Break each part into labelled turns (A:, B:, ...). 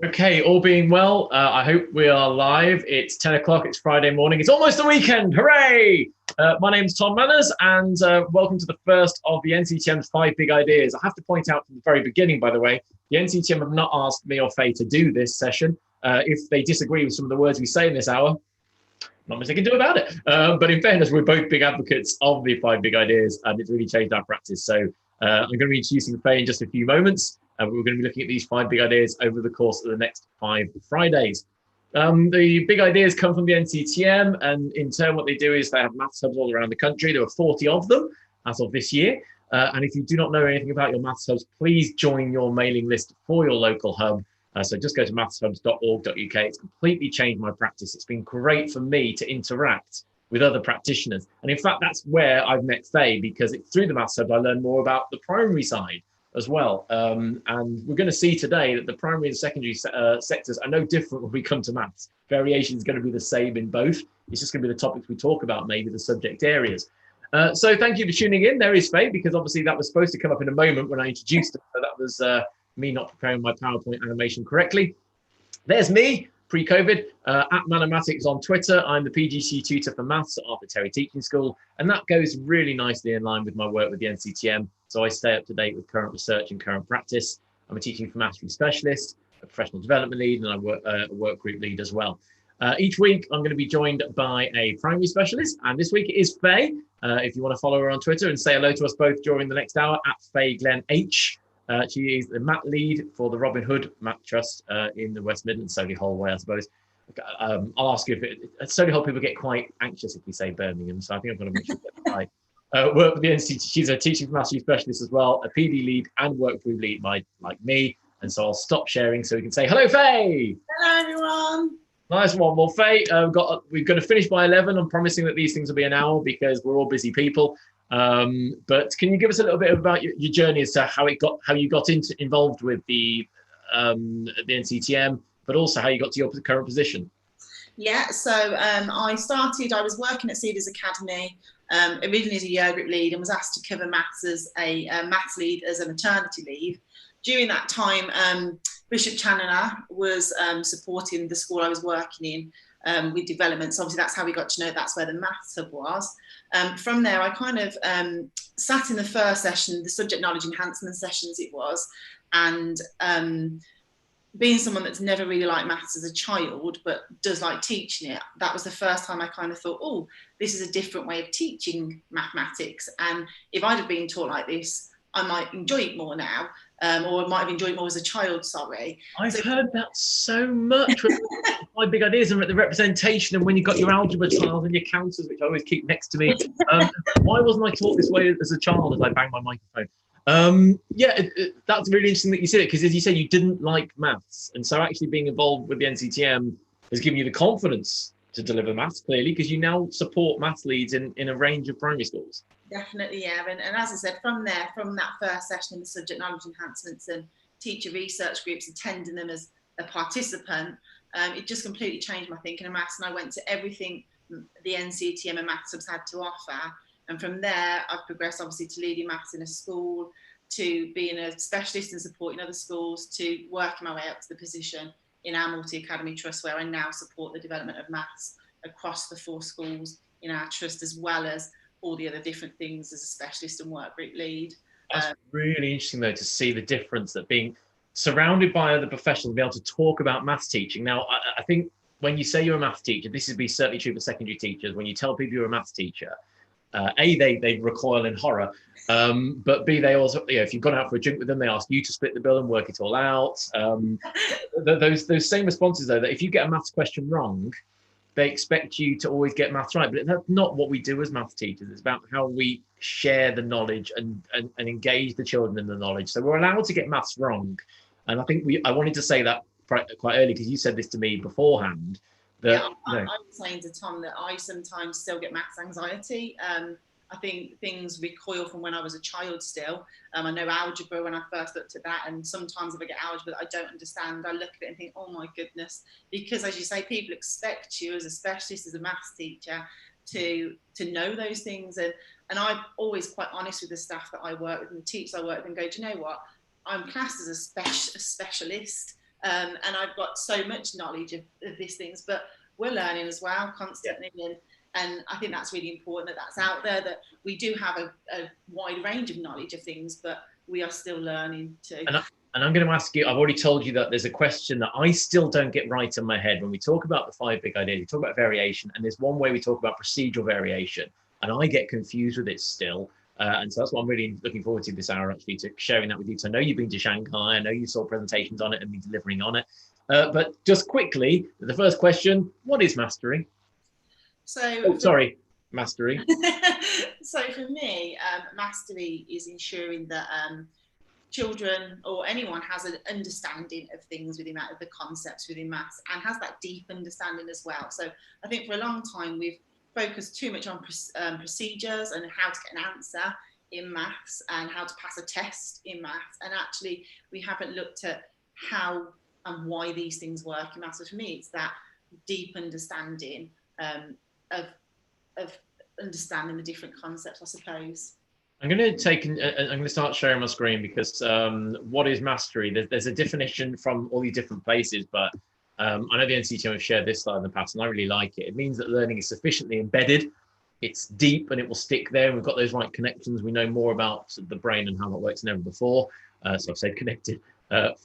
A: Okay, all being well, I hope we are live. It's 10 o'clock, it's Friday morning, it's almost the weekend, hooray! My name's Tom Manners, and welcome to the first of the NCETM's 5 Big Ideas. I have to point out from the very beginning, by the way, the NCETM have not asked me or Faye to do this session. If they disagree with some of the words we say in this hour, not much they can do about it. But in fairness, we're both big advocates of the 5 Big Ideas, and it's really changed our practice. So I'm going to be introducing Faye in just a few moments. We're going to be looking at these 5 big ideas over the course of the next 5 Fridays. The big ideas come from the NCETM, and in turn, what they do is they have maths hubs all around the country. There are 40 of them as of this year. And if you do not know anything about your maths hubs, please join your mailing list for your local hub. So just go to mathshubs.org.uk. It's completely changed my practice. It's been great for me to interact with other practitioners. And in fact, that's where I've met Faye, because it's through the maths hub I learned more about the primary side as well. And we're going to see today that the primary and secondary sectors are no different when we come to maths. Variation is going to be the same in both. It's just going to be the topics we talk about, maybe the subject areas. So thank you for tuning in. There is Faye, because obviously that was supposed to come up in a moment when I introduced her. So that was me not preparing my PowerPoint animation correctly. There's me, pre-COVID, at Mathematics on Twitter. I'm the PGC tutor for maths at Arthur Terry Teaching School, and that goes really nicely in line with my work with the NCETM. So I stay up to date with current research and current practice. I'm a teaching for maths specialist, a professional development lead, and I work a work group lead as well. Each week, I'm going to be joined by a primary specialist, and this week it is Faye. If you want to follow her on Twitter and say hello to us both during the next hour, at Faye Glenn H. She is the Mat lead for the Robin Hood Mat Trust in the West Midlands, Solihull way, I suppose. I'll ask you if Solihull people get quite anxious if we say Birmingham, so I think I'm going to make sure we get that right. Work with the NCT. She's a teaching for maths specialist as well, a PD lead and work group lead like me. And so I'll stop sharing so we can say hello, Faye.
B: Hello, everyone.
A: Nice one. Well, Faye, we're going to finish by 11. I'm promising that these things will be an hour because we're all busy people. But can you give us a little bit about your journey as to how you got involved with the NCETM, but also how you got to your current position?
B: Yeah, so I was working at Cedars Academy, originally as a year group lead, and was asked to cover maths as a maths lead as a maternity leave. During that time, Bishop Chandler was supporting the school I was working in with development. So obviously that's how we got to know that's where the maths hub was. From there, I kind of sat in the first session, the subject knowledge enhancement sessions it was, and being someone that's never really liked maths as a child, but does like teaching it, that was the first time I kind of thought, oh, this is a different way of teaching mathematics. And if I'd have been taught like this, I might enjoy it more now, or I might have enjoyed it more as a child, sorry.
A: I've heard that so much. My big ideas and the representation, and when you got your algebra tiles and your counters, which I always keep next to me. Why wasn't I taught this way as a child as I bang my microphone? That's really interesting that you said it, because as you say, you didn't like maths. And so actually being involved with the NCETM has given you the confidence to deliver maths, clearly, because you now support maths leads in a range of primary schools.
B: Definitely, yeah. And as I said, from that first session in the subject knowledge enhancements and teacher research groups, attending them as a participant, it just completely changed my thinking of maths. And I went to everything the NCETM and maths hubs had to offer. And from there, I've progressed obviously to leading maths in a school, to being a specialist and supporting other schools, to working my way up to the position in our multi-academy trust, where I now support the development of maths across the 4 schools in our trust, as well as all the other different things as a specialist and work group lead.
A: That's really interesting, though, to see the difference that being surrounded by other professionals, be able to talk about maths teaching. Now, I think when you say you're a maths teacher, this would be certainly true for secondary teachers. When you tell people you're a maths teacher, A, they recoil in horror, but B, they also, if you've gone out for a drink with them, they ask you to split the bill and work it all out. Those same responses, though, that if you get a maths question wrong, they expect you to always get maths right. But that's not what we do as maths teachers. It's about how we share the knowledge and engage the children in the knowledge. So we're allowed to get maths wrong. And I think I wanted to say that quite early, because you said this to me beforehand.
B: I was saying to Tom that I sometimes still get maths anxiety. I think things recoil from when I was a child still. I know algebra when I first looked at that, and sometimes if I get algebra that I don't understand, I look at it and think, oh my goodness, because as you say, people expect you as a specialist, as a maths teacher, to know those things. And I'm always quite honest with the staff that I work with and the teachers I work with, and go, do you know what? I'm classed as a specialist. and I've got so much knowledge of these things, but we're learning as well constantly. And I think that's really important that that's out there, that we do have a wide range of knowledge of things, but we are still learning too.
A: And I'm going to ask you, I've already told you that there's a question that I still don't get right in my head. When we talk about the 5 big ideas, we talk about variation, and there's one way we talk about procedural variation, and I get confused with it still. And so that's what I'm really looking forward to this hour, actually, to sharing that with you. So I know you've been to Shanghai, I know you saw presentations on it and been delivering on it. But just quickly, the first question, what is mastery? Sorry, mastery.
B: So for me, mastery is ensuring that children or anyone has an understanding of things within that, of the concepts within maths, and has that deep understanding as well. So I think for a long time we've focused too much on procedures and how to get an answer in maths and how to pass a test in maths, and actually we haven't looked at how and why these things work in maths. So for me, it's that deep understanding of understanding the different concepts, I suppose.
A: I'm going to start sharing my screen, because what is mastery? There's a definition from all these different places, but I know the NCETM have shared this slide in the past, and I really like it. It means that learning is sufficiently embedded, it's deep, and it will stick there. We've got those right connections. We know more about the brain and how that works than ever before. So I've said connected.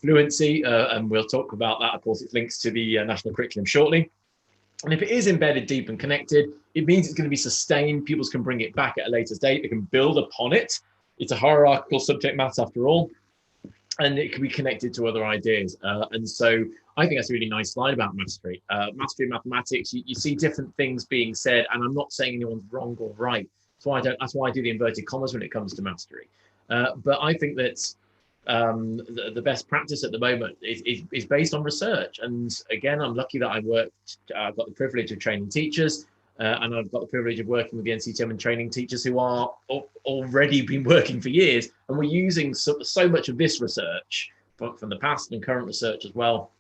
A: Fluency, and we'll talk about that. Of course, it links to the national curriculum shortly. And if it is embedded, deep and connected, it means it's going to be sustained. Pupils can bring it back at a later date. They can build upon it. It's a hierarchical subject matter after all, and it can be connected to other ideas. And so I think that's a really nice slide about mastery. Mastery in mathematics, you see different things being said, and I'm not saying anyone's wrong or right. That's why I do the inverted commas when it comes to mastery. But I think that the best practice at the moment is based on research. And again, I'm lucky that I've got the privilege of training teachers, and I've got the privilege of working with the NCETM and training teachers who are already been working for years, and we're using so much of this research from the past and current research as well.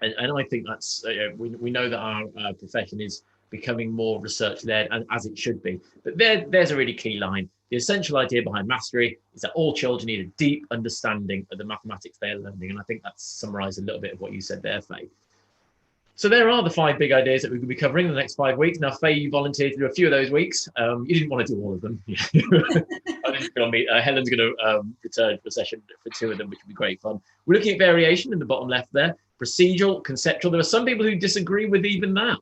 A: And I think that's, we know that our profession is becoming more research-led, and as it should be. But there's a really key line. The essential idea behind mastery is that all children need a deep understanding of the mathematics they're learning. And I think that's summarized a little bit of what you said there, Faye. So there are the 5 big ideas that we're going to be covering in the next 5 weeks. Now, Faye, you volunteered to do a few of those weeks. You didn't want to do all of them. Helen's going to return for a session for 2 of them, which will be great fun. We're looking at variation in the bottom left there. Procedural, conceptual. There are some people who disagree with even that.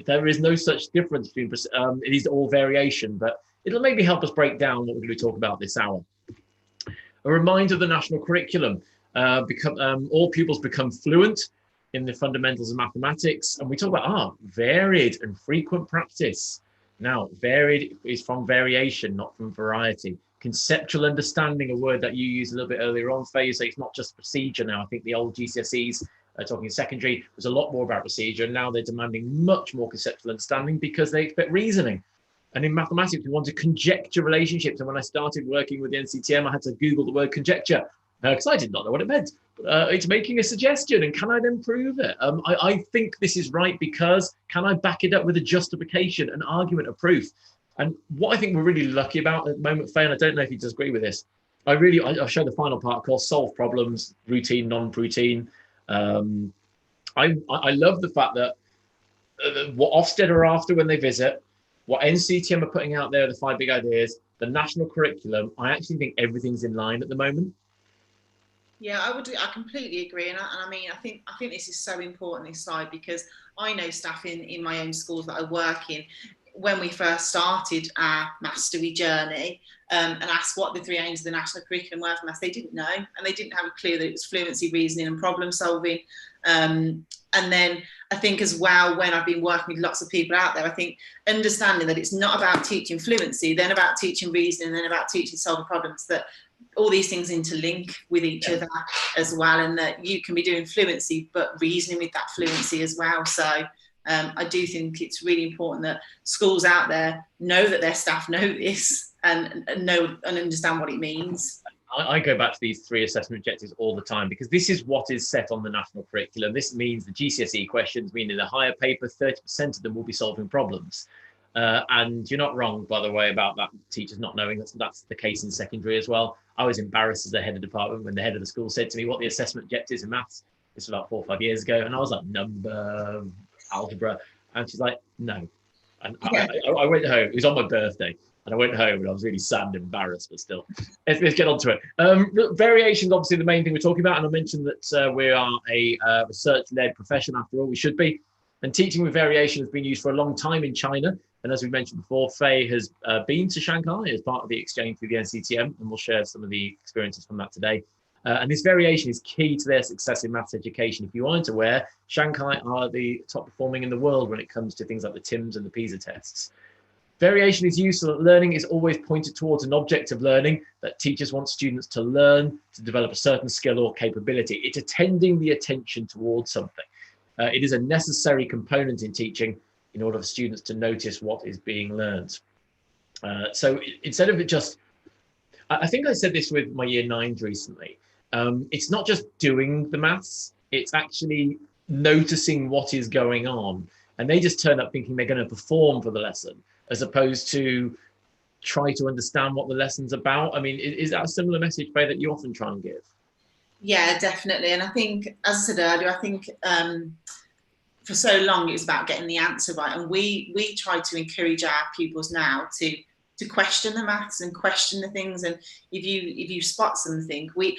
A: There is no such difference between it is all variation, but it'll maybe help us break down what we're going to talk about this hour. A reminder of the national curriculum. All pupils become fluent in the fundamentals of mathematics, and we talk about varied and frequent practice. Now, varied is from variation, not from variety. Conceptual understanding, a word that you used a little bit earlier on, Faye, so it's not just procedure now. I think the old GCSEs, talking secondary, was a lot more about procedure, and now they're demanding much more conceptual understanding because they expect reasoning. And in mathematics, we want to conjecture relationships. And when I started working with the NCETM, I had to Google the word conjecture because I did not know what it meant. It's making a suggestion, and can I then prove it? I think this is right because can I back it up with a justification, an argument, a proof? And what I think we're really lucky about at the moment, Faye, and I don't know if you disagree with this, I'll show the final part called solve problems, routine, non-routine. I love the fact that what Ofsted are after when they visit, what NCETM are putting out there, the 5 big ideas, the national curriculum, I actually think everything's in line at the moment.
B: Yeah, I completely agree, and I mean, I think this is so important, this slide, because I know staff in my own schools that I work in. When we first started our mastery journey and asked what the 3 aims of the national curriculum were for maths, they didn't know, and they didn't have a clue that it was fluency, reasoning and problem solving. And then I think as well, when I've been working with lots of people out there, I think understanding that it's not about teaching fluency, then about teaching reasoning, then about teaching solving problems, that all these things interlink with each other as well, and that you can be doing fluency but reasoning with that fluency as well. So I do think it's really important that schools out there know that their staff know this and know and understand what it means.
A: I go back to these 3 assessment objectives all the time because this is what is set on the national curriculum. This means the GCSE questions, meaning the higher paper, 30% of them will be solving problems. And you're not wrong, by the way, about that teachers not knowing that's the case in secondary as well. I was embarrassed as the head of department when the head of the school said to me what the assessment objectives in maths. This was about 4 or 5 years ago, and I was like, number, algebra, and she's like, no. And I went home. It was on my birthday, and I went home, and I was really sad and embarrassed, but still. Let's get on to it. Variation is obviously the main thing we're talking about, and I mentioned that we are a research-led profession. After all, we should be. And teaching with variation has been used for a long time in China. And as we mentioned before, Faye has been to Shanghai as part of the exchange through the NCETM, and we'll share some of the experiences from that today. And this variation is key to their success in maths education. If you aren't aware, Shanghai are the top performing in the world when it comes to things like the TIMSS and the PISA tests. Variation is used so that learning is always pointed towards an object of learning that teachers want students to learn, to develop a certain skill or capability. It's attending the attention towards something. It is a necessary component in teaching in order for students to notice what is being learned. So instead of it just, I think I said this with my year 9s recently, it's not just doing the maths, it's actually noticing what is going on. And they just turn up thinking they're going to perform for the lesson, as opposed to try to understand what the lesson's about. I mean, is that a similar message, Faye, that you often try and give?
B: Yeah, definitely. And I think, as I said earlier, I think for so long it was about getting the answer right. And we try to encourage our pupils now to question the maths and question the things. And if you spot something, we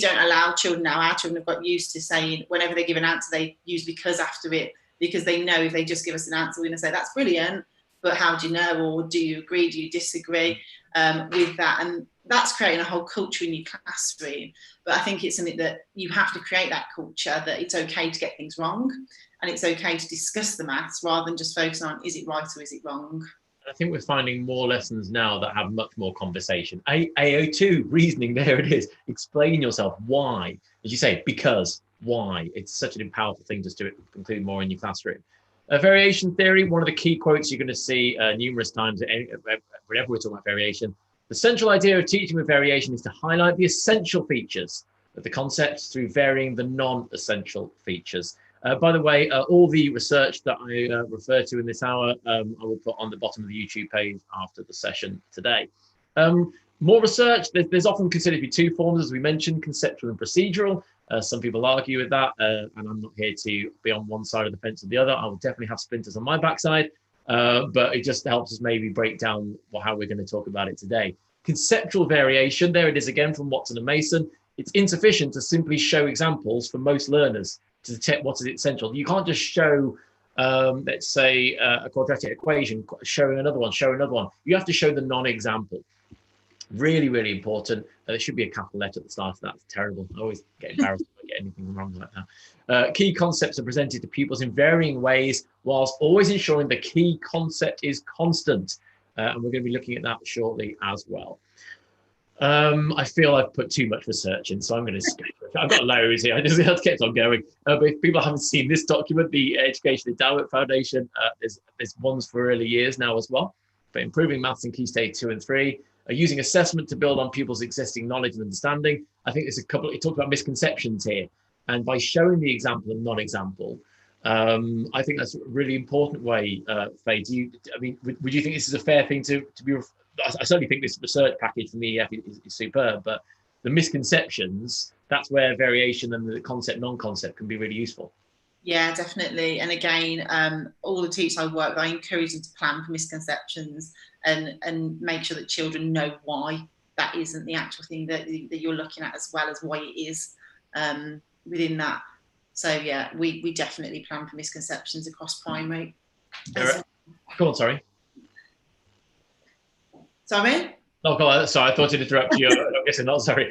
B: don't allow children now. Our children have got used to saying, whenever they give an answer, they use because after it, because they know if they just give us an answer, we're going to say, that's brilliant, but how do you know? Or do you agree? Do you disagree with that? And that's creating a whole culture in your classroom. But I think it's something that you have to create, that culture that it's okay to get things wrong, and it's okay to discuss the maths rather than just focus on, is it right or is it wrong?
A: I think we're finding more lessons now that have much more conversation. AO2, reasoning, there it is. Explain yourself. Why? As you say, because, why? It's such an powerful thing just to include more in your classroom. Variation theory, one of the key quotes you're going to see numerous times whenever we're talking about variation. The central idea of teaching with variation is to highlight the essential features of the concepts through varying the non-essential features. By the way, all the research that I refer to in this hour, I will put on the bottom of the YouTube page after the session today. More research, there's often considered to be two forms, as we mentioned, conceptual and procedural. Some people argue with that, and I'm not here to be on one side of the fence or the other. I will definitely have splinters on my backside, but it just helps us maybe break down how we're going to talk about it today. Conceptual variation, there it is again from Watson and Mason. It's insufficient to simply show examples for most learners to detect what is essential. You can't just show, let's say, a quadratic equation, showing another one. You have to show the non-example. Really, really important. There should be a capital letter at the start of that. It's terrible. I always get embarrassed if I get anything wrong like that. Key concepts are presented to pupils in varying ways, whilst always ensuring the key concept is constant. And we're going to be looking at that shortly as well. I feel I've put too much research in, so I'm going to skip it. I've got loads here. I just kept on going. But if people haven't seen this document, the Education Endowment Foundation, there's ones for early years now as well, for improving maths in Key Stage 2 and 3. Using assessment to build on pupils' existing knowledge and understanding. I think there's a couple, it talks about misconceptions here. And by showing the example and non-example, I think that's a really important way, Faye. Would you think this is a fair thing to be? I certainly think this research package from the EF is superb, but the misconceptions, that's where variation and the concept, non-concept can be really useful.
B: Yeah, definitely. And again, all the teachers I work with, I encourage them to plan for misconceptions and make sure that children know why that isn't the actual thing that you're looking at, as well as why it is within that. So yeah, we definitely plan for misconceptions across primary.
A: Go on, sorry.
B: Sorry?
A: Oh, God, sorry, I thought I'd interrupt you. I'm guessing not, sorry.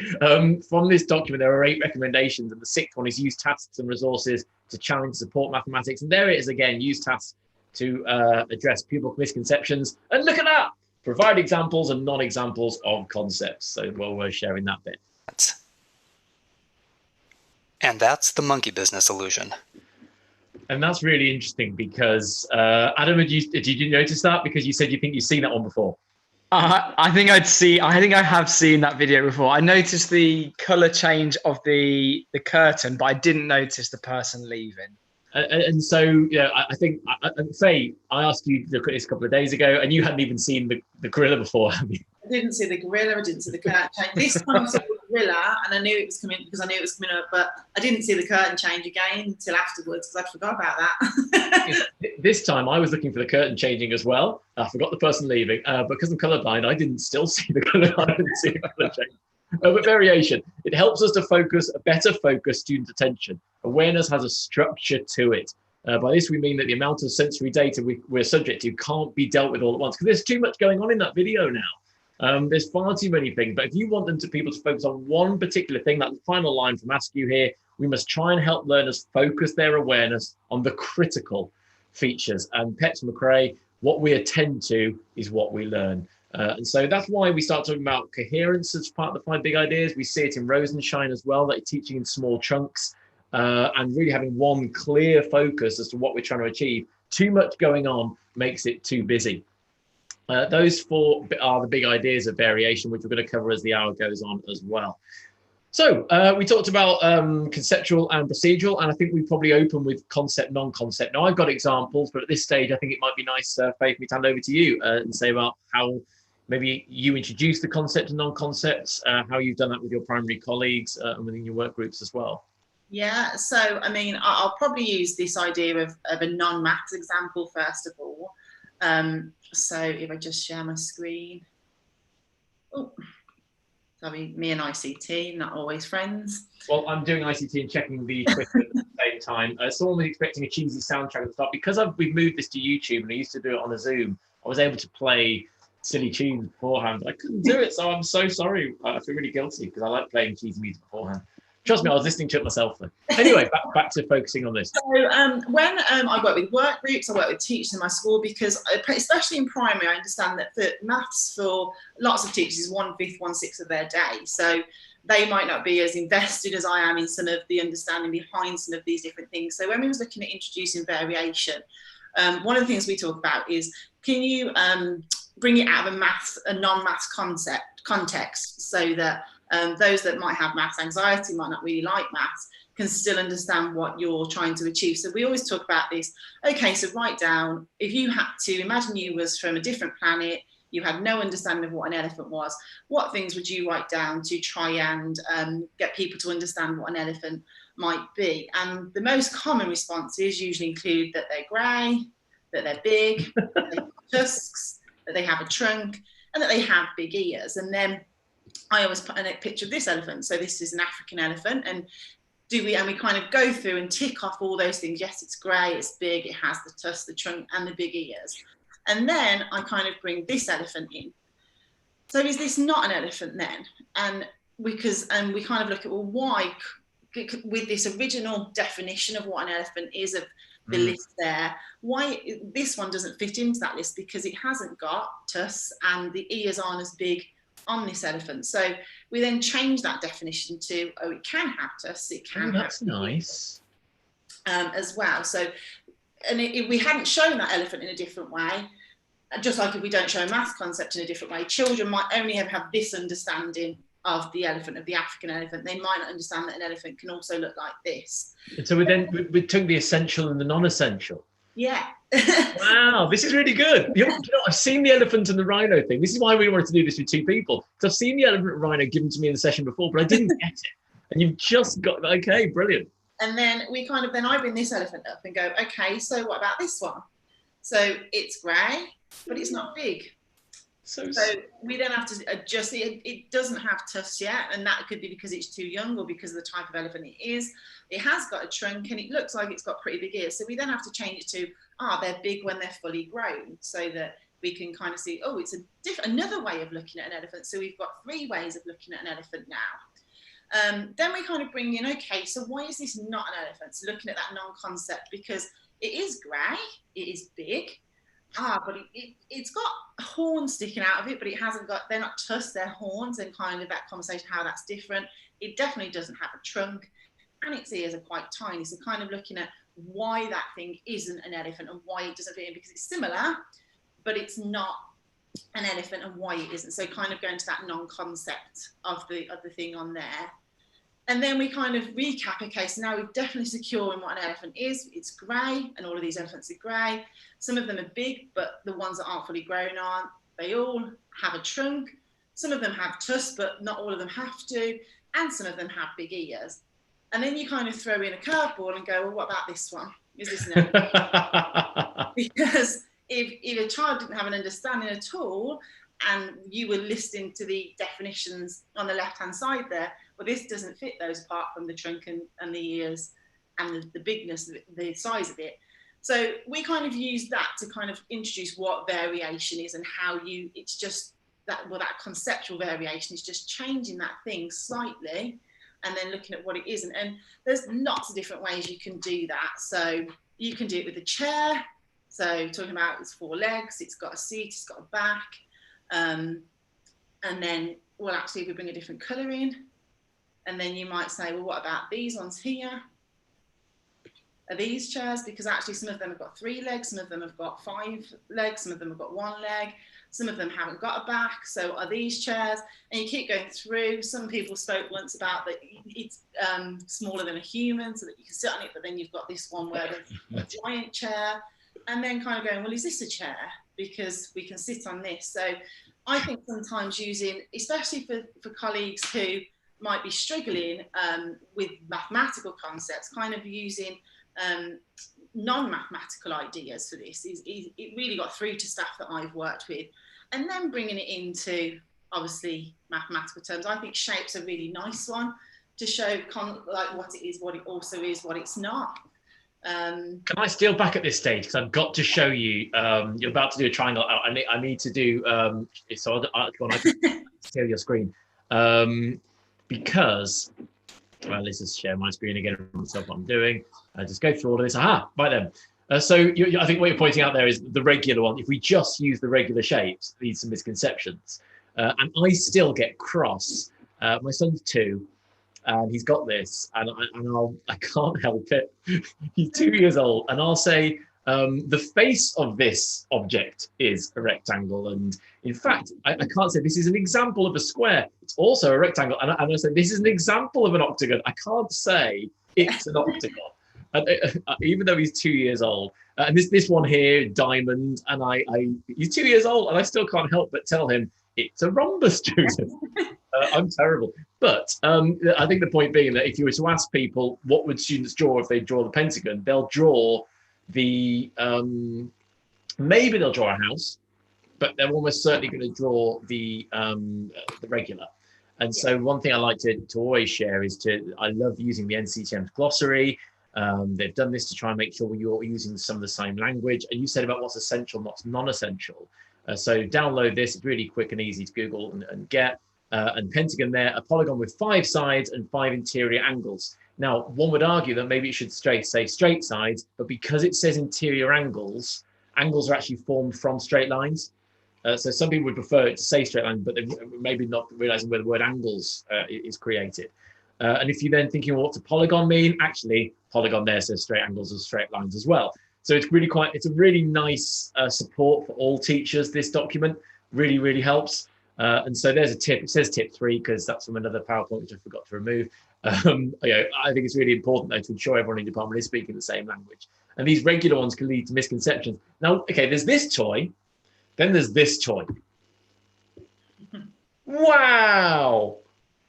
A: From this document, there are 8 recommendations, and the 6th one is use tasks and resources to challenge, support mathematics. And there it is again, use tasks to address pupil misconceptions. And look at that, provide examples and non-examples of concepts. So well worth sharing that bit.
C: And that's the monkey business illusion.
A: And that's really interesting because, Adam, did you notice that? Because you said you think you've seen that one before.
D: I think I have seen that video before. I noticed the color change of the curtain, but I didn't notice the person leaving.
A: And so, yeah, I think, Faye, I asked you to look at this a couple of days ago, and you hadn't even seen the gorilla before, have you?
B: I didn't see the gorilla, I didn't see the curtain change. This time I saw the gorilla and I knew it was coming because I knew it was coming up, but I didn't see the curtain change again until afterwards because I forgot about that.
A: This time I was looking for the curtain changing as well. I forgot the person leaving, but because I'm colourblind, I didn't still see the colour. I didn't see the colour change. But variation, it helps us to better focus student attention. Awareness has a structure to it. By this, we mean that the amount of sensory data we're subject to can't be dealt with all at once because there's too much going on in that video now. There's far too many things, but if you want people to focus on one particular thing, that final line from Askew here, we must try and help learners focus their awareness on the critical features. And Peps McRae, what we attend to is what we learn. And so that's why we start talking about coherence as part of the 5 big ideas. We see it in Rosenshine as well, that you're teaching in small chunks and really having one clear focus as to what we're trying to achieve. Too much going on makes it too busy. Those 4 are the big ideas of variation, which we're going to cover as the hour goes on as well. So we talked about conceptual and procedural, and I think we probably open with concept, non-concept. Now, I've got examples, but at this stage, I think it might be nice, Faye, for me to hand over to you and say about how maybe you introduce the concept and non-concepts, how you've done that with your primary colleagues and within your work groups as well.
B: Yeah, so I mean, I'll probably use this idea of a non-maths example first of all. So if I just share my screen. Oh. Sorry, me and ICT, not always friends.
A: Well, I'm doing ICT and checking the Twitter at the same time. Someone was expecting a cheesy soundtrack at the start. Because we've moved this to YouTube and I used to do it on a Zoom, I was able to play silly tunes beforehand. I couldn't do it, so I'm so sorry. I feel really guilty because I like playing cheesy music beforehand. Trust me, I was listening to it myself though. Anyway, back to focusing on this.
B: So when I work with work groups, I work with teachers in my school because, especially in primary, I understand that for maths for lots of teachers is 1/5, 1/6 of their day. So they might not be as invested as I am in some of the understanding behind some of these different things. So when we was looking at introducing variation, one of the things we talk about is, can you bring it out of a non-maths context so that those that might have maths anxiety, might not really like maths, can still understand what you're trying to achieve. So we always talk about this. Okay, so write down, if you had to imagine you was from a different planet, you had no understanding of what an elephant was, what things would you write down to try and get people to understand what an elephant might be? And the most common responses usually include that they're grey, that they're big, that they have tusks, that they have a trunk, and that they have big ears. And then I always put a picture of this elephant. So this is an African elephant, and we kind of go through and tick off all those things. Yes, it's grey, it's big, it has the tusk, the trunk, and the big ears. And then I kind of bring this elephant in. So is this not an elephant then? And we kind of look at, well, why, with this original definition of what an elephant is, of the list there, why this one doesn't fit into that list? Because it hasn't got tusks and the ears aren't as big on this elephant. So we then change that definition to, oh, it can have tusks, it can have.
A: That's nice.
B: As well. So, and if we hadn't shown that elephant in a different way, just like if we don't show a maths concept in a different way, children might only ever have this understanding of the elephant, of the African elephant. They might not understand that an elephant can also look like this.
A: And so we took the essential and the non-essential.
B: Yeah.
A: Wow, this is really good. You know, I've seen the elephant and the rhino thing. This is why we wanted to do this with 2 people. Because I've seen the elephant and rhino given to me in the session before, but I didn't get it. And you've just got, okay, brilliant.
B: And then I bring this elephant up and go, okay, so what about this one? So it's grey, but it's not big. So we then have to adjust it. It doesn't have tusks yet, and that could be because it's too young or because of the type of elephant it is. It has got a trunk and it looks like it's got pretty big ears. So we then have to change it to, they're big when they're fully grown, so that we can kind of see, it's another way of looking at an elephant. So we've got 3 ways of looking at an elephant now. Then we kind of bring in, okay, so why is this not an elephant? So looking at that non-concept, because it is grey, it is big, but it's got horns sticking out of it, but it hasn't got, they're not tusks, they're horns, and kind of that conversation, how that's different. It definitely doesn't have a trunk, and its ears are quite tiny. So kind of looking at why that thing isn't an elephant and why it doesn't fit in, because it's similar, but it's not an elephant, and why it isn't. So kind of going to that non-concept of the thing on there. And then we kind of recap, okay, so now we've definitely secured what an elephant is. It's grey, and all of these elephants are grey. Some of them are big, but the ones that aren't fully grown aren't. They all have a trunk, Some of them have tusks, but not all of them have to. And some of them have big ears. And then you kind of throw in a curveball and go, well, what about this one? Is this an Because if a child didn't have an understanding at all, and you were listening to the definitions on the left-hand side there, well, this doesn't fit those apart from the trunk and the ears and the bigness of it, the size of it. So we kind of use that to kind of introduce what variation is and how it's just that, well, that conceptual variation is just changing that thing slightly and then looking at what it is. And there's lots of different ways you can do that. So you can do it with a chair. So talking about it's 4 legs, it's got a seat, it's got a back. And then, well, actually, if we bring a different colour in, and then you might say, well, what about these ones here? Are these chairs? Because actually some of them have got 3 legs, some of them have got 5 legs, some of them have got 1 leg, some of them haven't got a back. So are these chairs? And you keep going through. Some people spoke once about that it's smaller than a human so that you can sit on it, but then you've got this one where there's a giant chair, and then kind of going, well, is this a chair? Because we can sit on this. So I think sometimes using, especially for colleagues who might be struggling with mathematical concepts, kind of using non-mathematical ideas for this, it really got through to staff that I've worked with. And then bringing it into, obviously, mathematical terms. I think shape's a really nice one to show like what it is, what it also is, what it's not.
A: Can I steal back at this stage, because I've got to show you, you're about to do a triangle. I need to do so I can steal your screen, because, well, let's just share my screen again and myself what I'm doing. Just go through all of this. Aha, right then. So I think what you're pointing out there is the regular one. If we just use the regular shapes, it leads to misconceptions, and I still get cross. My son's 2. And he's got this, and I can't help it. He's 2 years old, and I'll say the face of this object is a rectangle, and in fact, I can't say this is an example of a square. It's also a rectangle, and I say this is an example of an octagon. I can't say it's an octagon, even though he's 2 years old. And this one here, diamond, and he's 2 years old, and I still can't help but tell him it's a rhombus, Joseph. I'm terrible. But I think the point being that if you were to ask people what would students draw if they draw the pentagon, they'll draw the, maybe they'll draw a house, but they're almost certainly going to draw the regular. And so one thing I like to always share is I love using the NCETM's glossary. They've done this to try and make sure you're using some of the same language. And you said about what's essential, what's non-essential. So download this. It's really quick and easy to Google and get. And pentagon there, a polygon with 5 sides and 5 interior angles. Now, one would argue that maybe it should say straight sides, but because it says interior angles, angles are actually formed from straight lines. So some people would prefer it to say straight line, but they're maybe not realizing where the word angles is created. And if you're then thinking, well, what's a polygon mean? Actually, polygon there says straight angles and straight lines as well. So it's a really nice support for all teachers. This document really helps. And so there's a tip. It says tip 3 because that's from another PowerPoint which I forgot to remove. I think it's really important though to ensure everyone in the department is speaking the same language. And these regular ones can lead to misconceptions. Now, okay, there's this toy, then there's this toy. Wow!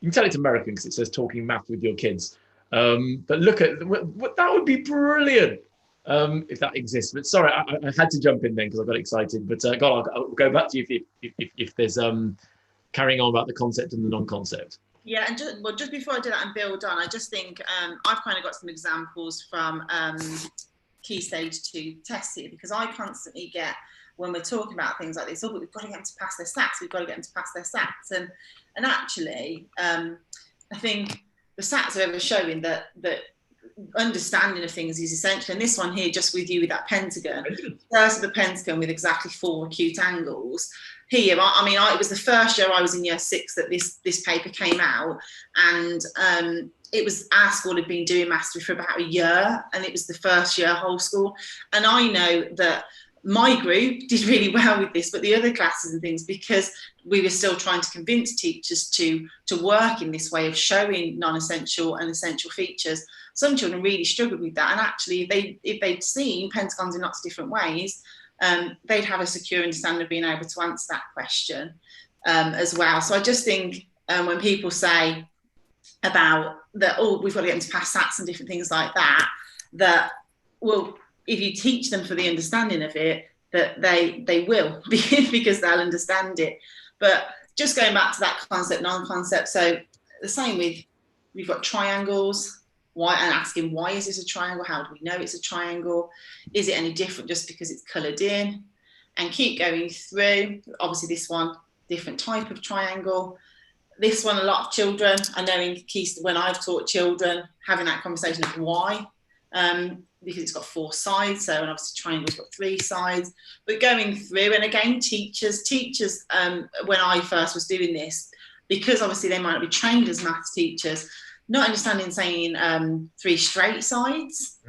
A: You can tell it's American because it says talking math with your kids. But look at that would be brilliant if that exists. But sorry, I had to jump in then because I got excited. But God, I'll go back to you if there's carrying on about the concept and the non-concept.
B: Yeah, and just before I do that and build on, I just think I've kind of got some examples from Key Stage 2 tests here, because I constantly get, when we're talking about things like this, oh, but we've got to get them to pass their SATs, we've got to get them to pass their SATs. And actually, I think the SATs are ever showing that understanding of things is essential. And this one here, just with you with that pentagon, first the pentagon with exactly 4 acute angles. Here, it was the first year I was in year 6 that this paper came out, and it was, our school had been doing mastery for about a year, and it was the first year whole school. And I know that my group did really well with this, but the other classes and things, because we were still trying to convince teachers to work in this way of showing non-essential and essential features, some children really struggled with that. And actually, if they'd seen pentagons in lots of different ways, they'd have a secure understanding of being able to answer that question. as well. So I just think when people say about that, oh, we've got to get them to pass SATs and different things like that, that, well, if you teach them for the understanding of it, that they will, because they'll understand it. But just going back to that concept, non-concept, so the same with, we've got triangles, why, and asking, why is this a triangle? How do we know it's a triangle? Is it any different just because it's coloured in? And keep going through. Obviously this one, different type of triangle. This one, a lot of children, I know in Keystone, when I've taught children, having that conversation of why, because it's got 4 sides, so, and obviously triangle's got 3 sides, but going through, and again, teachers, when I first was doing this, because obviously they might not be trained as maths teachers, not understanding saying 3 straight sides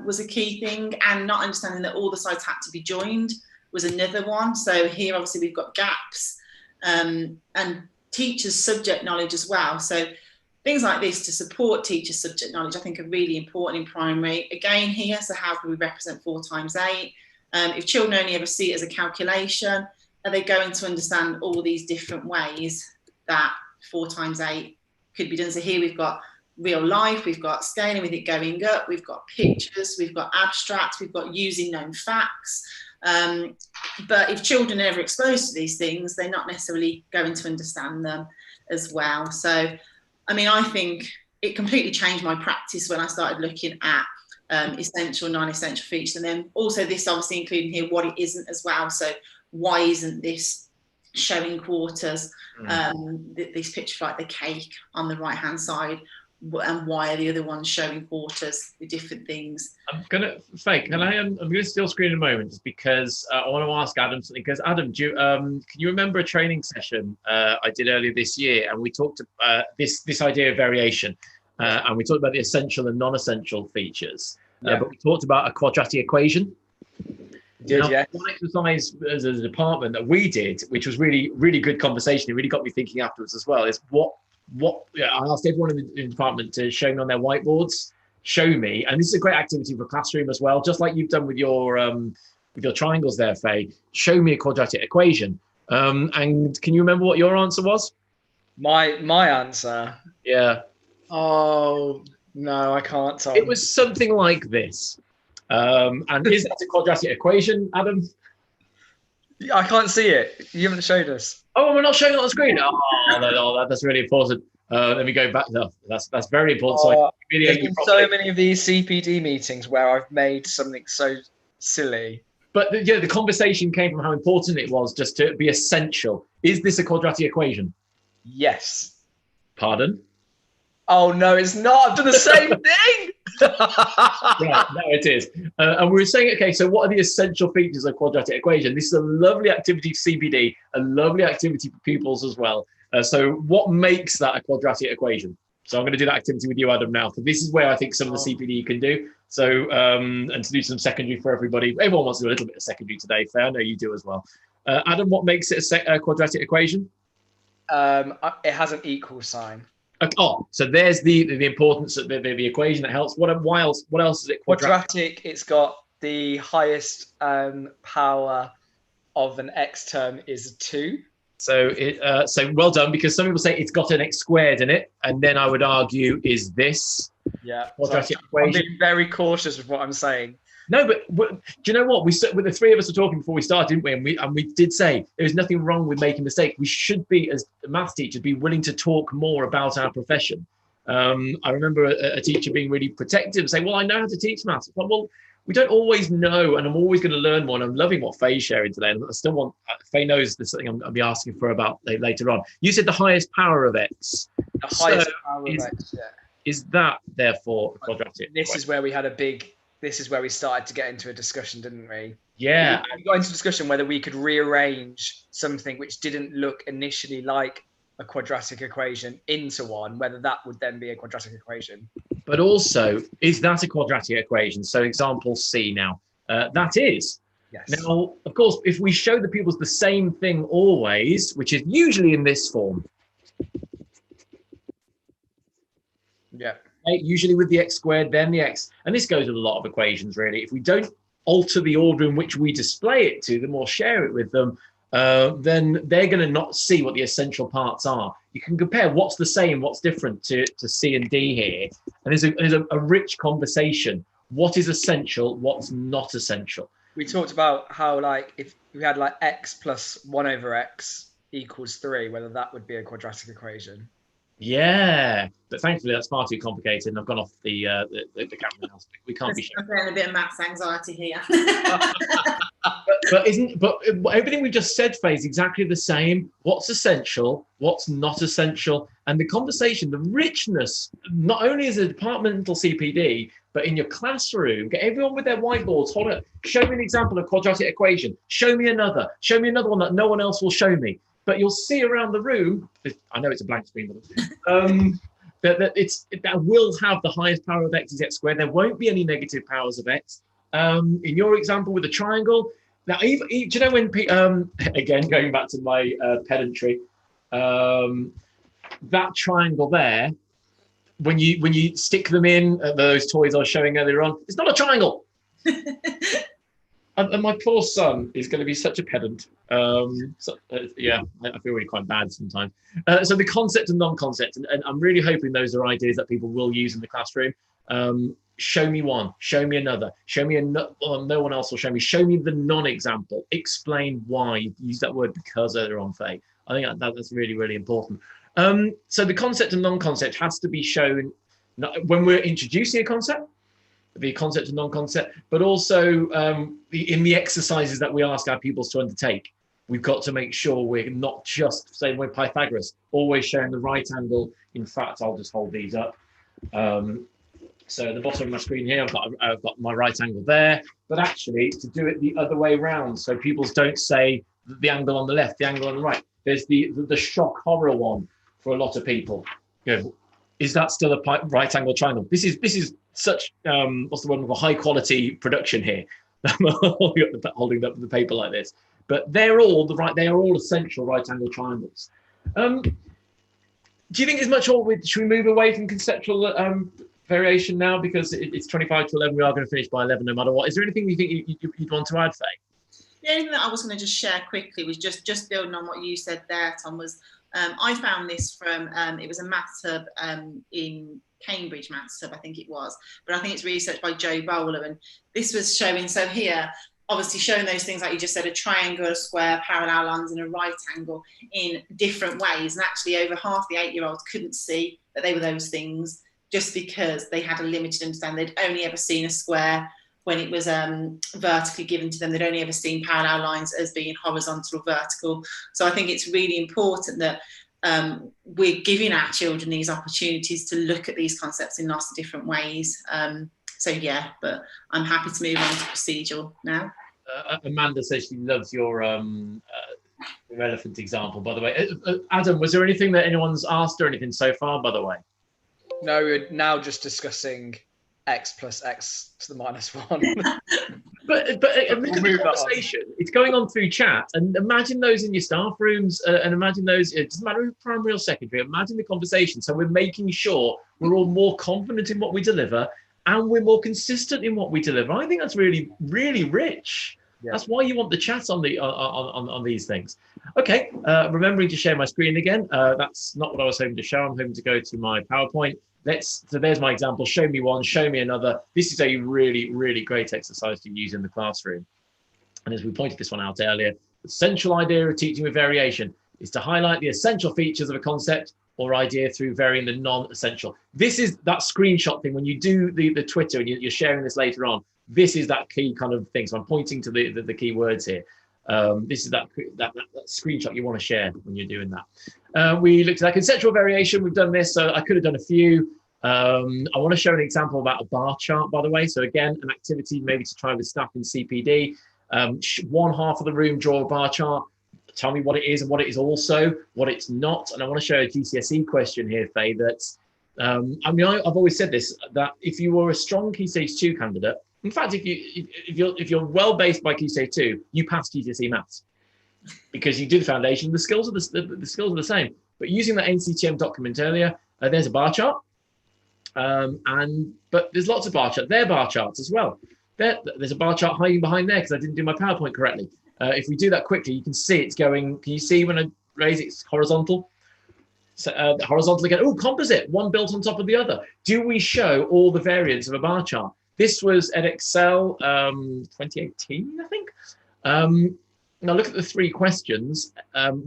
B: was a key thing, and not understanding that all the sides had to be joined was another one. So here, obviously, we've got gaps, and teachers' subject knowledge as well. So things like this to support teachers' subject knowledge, I think, are really important in primary. Again, here, so how can we represent 4 times 8? If children only ever see it as a calculation, are they going to understand all these different ways that 4 times 8 could be done? So here we've got real life, we've got scaling with it going up, we've got pictures, we've got abstracts, we've got using known facts. But if children are ever exposed to these things, they're not necessarily going to understand them as well. So, I mean, I think it completely changed my practice when I started looking at essential, non-essential features. And then also this obviously including here what it isn't as well. So why isn't this showing quarters? This picture like the cake on the right hand side, and why are the other ones showing quarters with different things? I'm gonna
A: steal screen in a moment, just because I want to ask Adam something. Because Adam, can you remember a training session I did earlier this year, and we talked this idea of variation, and we talked about the essential and non-essential features, but we talked about a quadratic equation.
D: Yeah.
A: One exercise as a department that we did, which was really, really good conversation, it really got me thinking afterwards as well, is I asked everyone in the department to show me on their whiteboards, show me, and this is a great activity for classroom as well, just like you've done with your triangles there, Faye. Show me a quadratic equation. And can you remember what your answer was?
D: My answer?
A: Yeah.
D: Oh, no, I can't, Tom.
A: It was something like this. And is that a quadratic equation, Adam?
D: I can't see it. You haven't showed us.
A: Oh, we're not showing it on the screen. Oh, no, that's really important. Let me go back. No, that's very important.
D: There's been so many of these CPD meetings where I've made something so silly.
A: But the conversation came from how important it was just to be essential. Is this a quadratic equation?
D: Yes.
A: Pardon?
D: Oh, no, it's not. I've done the same thing.
A: Right, no, it is. And we were saying, okay, so what are the essential features of a quadratic equation? This is a lovely activity for CPD, a lovely activity for pupils as well. So what makes that a quadratic equation? So I'm going to do that activity with you, Adam, now. So this is where I think some of the CPD you can do. So, and to do some secondary for everybody. Everyone wants to do a little bit of secondary today, Faye. I know you do as well. Adam, what makes it a quadratic equation?
D: It has an equal sign.
A: Oh, so there's the importance of the equation that helps. What else is it?
D: Quadratic, it's got the highest power of an x term is 2.
A: So so well done, because some people say it's got an x squared in it, and then I would argue is this quadratic equation.
D: I'm being very cautious with what I'm saying.
A: No, but do you know what? With the 3 of us were talking before we started, didn't we? And we did say there's nothing wrong with making mistakes. We should be, as maths teachers, be willing to talk more about our profession. I remember a teacher being really protective and saying, well, I know how to teach maths. Like, well, we don't always know, and I'm always going to learn more. And I'm loving what Faye's sharing today. And I still want, Faye knows there's something I'll be asking for about later on. You said the highest power of x.
D: The highest power of x, yeah.
A: Is that, therefore, quadratic?
D: This is where we had this is where we started to get into a discussion, didn't we?
A: Yeah.
D: We got into a discussion whether we could rearrange something which didn't look initially like a quadratic equation into one, whether that would then be a quadratic equation.
A: But also, is that a quadratic equation? So example C now. That is.
D: Yes.
A: Now, of course, if we show the pupils the same thing always, which is usually in this form.
D: Yeah.
A: Usually with the x squared, then the x. And this goes with a lot of equations, really. If we don't alter the order in which we display it to them or share it with them, then they're going to not see what the essential parts are. You can compare what's the same, what's different to C and D here. And there's a rich conversation. What is essential? What's not essential?
D: We talked about how, like, if we had like x plus 1 over x equals 3, whether that would be a quadratic equation.
A: Yeah, but thankfully that's far too complicated, and I've gone off the camera now. So we can't be
B: I'm feeling a bit of maths anxiety here.
A: but everything we just said, Faye, is exactly the same. What's essential? What's not essential? And the conversation, the richness, not only as a departmental CPD, but in your classroom, get everyone with their whiteboards. Hold it. Show me an example of quadratic equation. Show me another. Show me another one that no one else will show me. But you'll see around the room, I know it's a blank screen, that will have the highest power of x is x squared. There won't be any negative powers of x. In your example with the triangle, now, do you know when, again, going back to my pedantry, that triangle there, when you stick them in, those toys I was showing earlier on, it's not a triangle. And my poor son is going to be such a pedant. Yeah, I feel really quite bad sometimes. So the concept and non-concept, and I'm really hoping those are ideas that people will use in the classroom. Show me one, show me another, show me no one else will show me. Show me the non-example. Explain why. Use that word because earlier on, Faye. I think that's really, really important. So the concept and non-concept has to be shown when we're introducing a concept, the concept and non-concept, but also in the exercises that we ask our pupils to undertake. We've got to make sure we're not just saying we're Pythagoras, always showing the right angle. In fact, I'll just hold these up. So at the bottom of my screen here, I've got my right angle there, but actually to do it the other way around, so pupils don't say the angle on the left, the angle on the right. There's the shock horror one for a lot of people. You know, is that still a right angle triangle? This is such what's the word, of a high quality production here. holding up the paper like this, but they are all essential right angle triangles. Do you think there's much more? Should we move away from conceptual variation now, because it's 25 to 11? We are going to finish by 11 no matter what. Is there anything you think you'd want to add, Faye?
B: The only thing that I was going to just share quickly was just building on what you said there, Tom, was I found this from, it was a maths hub in Cambridge Maths Hub, I think it was, but I think it's researched by Joe Bowler, and this was showing, so here, obviously showing those things like you just said, a triangle, a square, parallel lines and a right angle in different ways, and actually over half the 8-year-olds couldn't see that they were those things just because they had a limited understanding. They'd only ever seen a square when it was vertically given to them. They'd only ever seen parallel lines as being horizontal or vertical. So I think it's really important that we're giving our children these opportunities to look at these concepts in lots of different ways. So yeah, but I'm happy to move on to procedural now.
A: Amanda says she loves your elephant example, by the way. Adam, was there anything that anyone's asked or anything so far, by the way?
D: No, we're now just discussing x plus x to the minus 1.
A: But look at the conversation. It's going on through chat, and imagine those in your staff rooms, and imagine those. It doesn't matter if primary or secondary. Imagine the conversation. So we're making sure we're all more confident in what we deliver, and we're more consistent in what we deliver. I think that's really, really rich. Yeah. That's why you want the chat on the on these things. Okay, remembering to share my screen again. That's not what I was hoping to show. I'm hoping to go to my PowerPoint. So there's my example. Show me one, show me another. This is a really, really great exercise to use in the classroom. And as we pointed this one out earlier, the central idea of teaching with variation is to highlight the essential features of a concept or idea through varying the non-essential. This is that screenshot thing. When you do the Twitter and you're sharing this later on, this is that key kind of thing. So I'm pointing to the key words here. This is that screenshot you want to share when you're doing that. We looked at that conceptual variation. We've done this, so I could have done a few. I want to show an example about a bar chart, by the way. So again, an activity maybe to try with staff in CPD. One half of the room, draw a bar chart. Tell me what it is and what it is also, what it's not. And I want to show a GCSE question here, Faye, that, I've always said this, that if you were a strong Key Stage 2 candidate, in fact, if you're well based by Key Stage 2, you pass GCSE maths because you do the foundation. The skills are the skills are the same. But using that NCETM document earlier, there's a bar chart, but there's lots of bar charts. They're bar charts as well. There's a bar chart hiding behind there because I didn't do my PowerPoint correctly. If we do that quickly, you can see it's going. Can you see when I raise it, it's horizontal? So horizontal again. Oh, composite, one built on top of the other. Do we show all the variants of a bar chart? This was at Excel 2018, I think. Now look at the 3 questions.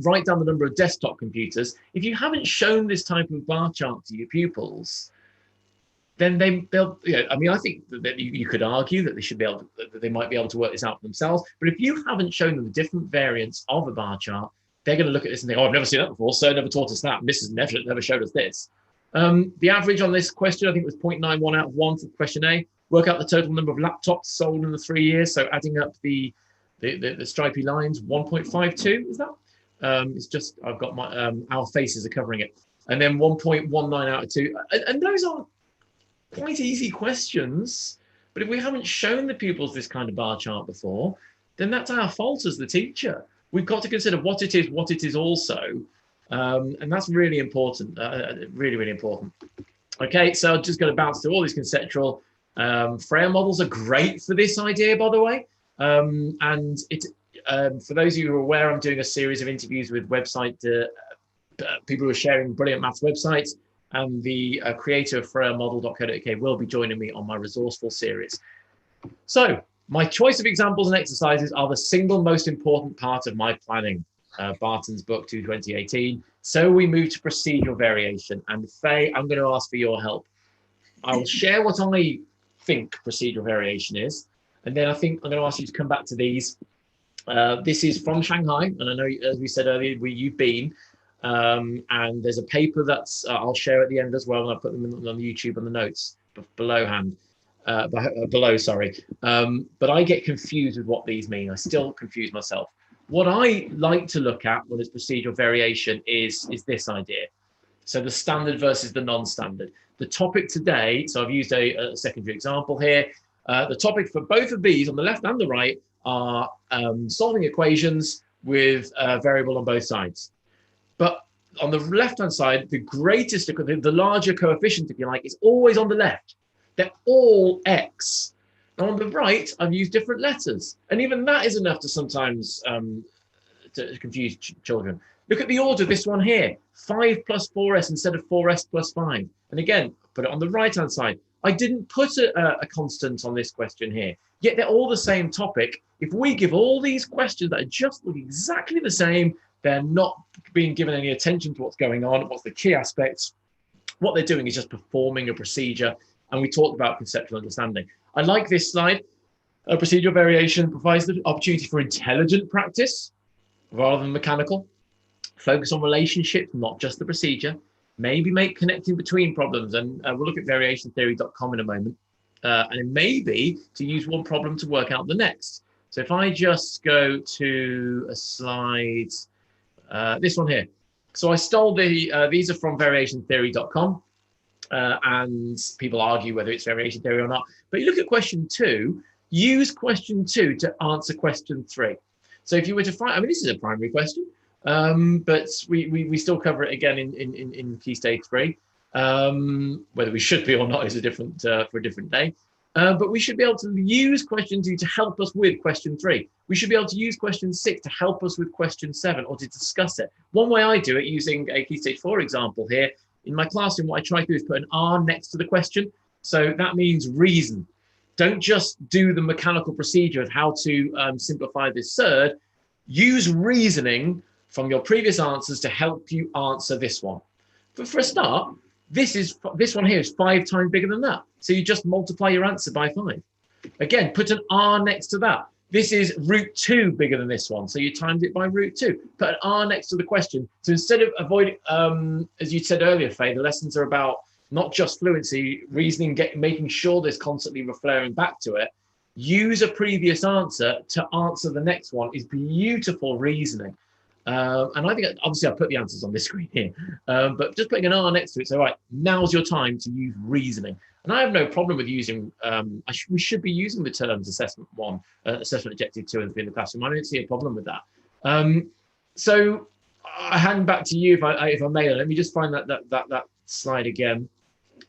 A: Write down the number of desktop computers. If you haven't shown this type of bar chart to your pupils, then they'll. I mean, I think that you could argue that they should be able to, that they might be able to work this out for themselves. But if you haven't shown them the different variants of a bar chart, they're going to look at this and think, "Oh, I've never seen that before. Sir never taught us that. Mrs. never showed us this." The average on this question, I think, was 0.91 out of 1 for question A. Work out the total number of laptops sold in the 3 years. So adding up the stripy lines, 1.52 is that? It's just I've got my our faces are covering it, and then 1.19 out of 2, and those are quite easy questions. But if we haven't shown the pupils this kind of bar chart before, then that's our fault as the teacher. We've got to consider what it is also, and that's really important. Really important. Okay, so I'm just going to bounce through all these conceptual. Frayer models are great for this idea, by the way. And for those of you who are aware, I'm doing a series of interviews with people who are sharing brilliant maths websites, and the creator of frayermodel.co.uk will be joining me on my resourceful series. So my choice of examples and exercises are the single most important part of my planning, Barton's book 2018. So we move to procedural variation, and Faye, I'm going to ask for your help. I'll share what I think procedural variation is, and then I think I'm going to ask you to come back to these. This is from Shanghai, and I know, as we said earlier, you've been, and there's a paper that's I'll share at the end as well, and I'll put them on YouTube on the notes below, sorry. But I get confused with what these mean. I still confuse myself. What I like to look at when it's procedural variation is this idea. So the standard versus the non-standard. The topic today, so I've used a secondary example here. The topic for both of these on the left and the right are solving equations with a variable on both sides. But on the left-hand side, the larger coefficient, if you like, is always on the left. They're all x. And on the right, I've used different letters. And even that is enough to sometimes to confuse children. Look at the order of this one here, 5 plus 4s instead of 4s plus 5. And again, put it on the right-hand side. I didn't put a constant on this question here, yet they're all the same topic. If we give all these questions that just look exactly the same, they're not being given any attention to what's going on, what's the key aspects. What they're doing is just performing a procedure. And we talked about conceptual understanding. I like this slide. Procedural variation provides the opportunity for intelligent practice rather than mechanical. Focus on relationships, not just the procedure. Maybe make connecting between problems. And we'll look at variationtheory.com in a moment. And it may be to use one problem to work out the next. So if I just go to a slide, this one here. So I stole these are from variationtheory.com. And people argue whether it's variation theory or not. But you look at question 2, use question 2 to answer question 3. So if you were to find, I mean, this is a primary question, but we still cover it again in Key Stage 3. Whether we should be or not is a different for a different day. But we should be able to use question 2 to help us with question 3. We should be able to use question 6 to help us with question 7 or to discuss it. One way I do it, using a Key Stage 4 example here, in my classroom, what I try to do is put an R next to the question. So that means reason. Don't just do the mechanical procedure of how to simplify this third. Use reasoning from your previous answers to help you answer this one. But for a start, this one here is 5 times bigger than that. So you just multiply your answer by 5. Again, put an R next to that. This is root 2 bigger than this one. So you times it by root 2. Put an R next to the question. So instead of avoiding, as you said earlier, Faye, the lessons are about not just fluency, reasoning, making sure there's constantly referring back to it. Use a previous answer to answer the next one is beautiful reasoning. And I think, obviously, I put the answers on this screen here, but just putting an R next to it. So, right, now's your time to use reasoning. And I have no problem with using, we should be using the terms assessment 1, assessment objective 2 in the classroom. I don't see a problem with that. So I hand back to you if I may. Let me just find that slide again,